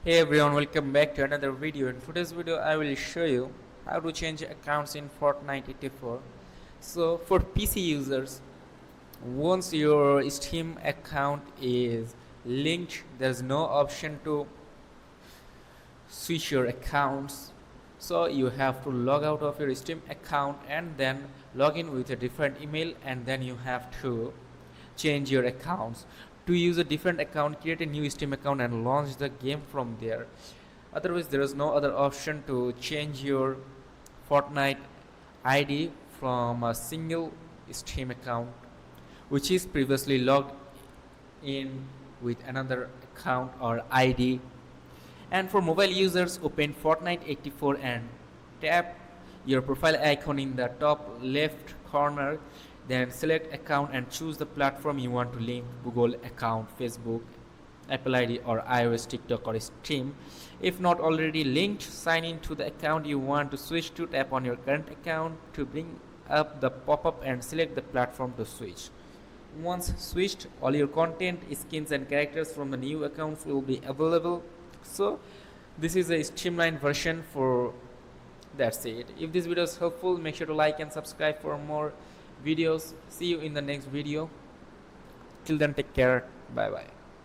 Hey everyone, welcome back to another video. In today's video I will show you how to change accounts in Fortnite 84. So for PC users, once your Steam account is linked, there's no option to switch your accounts. So you have to log out of your Steam account and then log in with a different email, and then you have to change your accounts. To use a different account, create a new Steam account and launch the game from there. Otherwise there is no other option to change your Fortnite ID from a single Steam account which is previously logged in with another account or ID. And for mobile users, open Fortnite 84 and tap your profile icon in the top left corner. Then select account and choose the platform you want to link: Google account, Facebook, Apple ID, or iOS, TikTok, or Steam. If not already linked, sign in to the account you want to switch to. Tap on your current account to bring up the pop-up and select the platform to switch. Once switched, all your content, skins, and characters from the new accounts will be available. So this is a streamlined version for that's it. If this video is helpful, make sure to like and subscribe for more videos. See you in the next video. Till then, take care. Bye bye.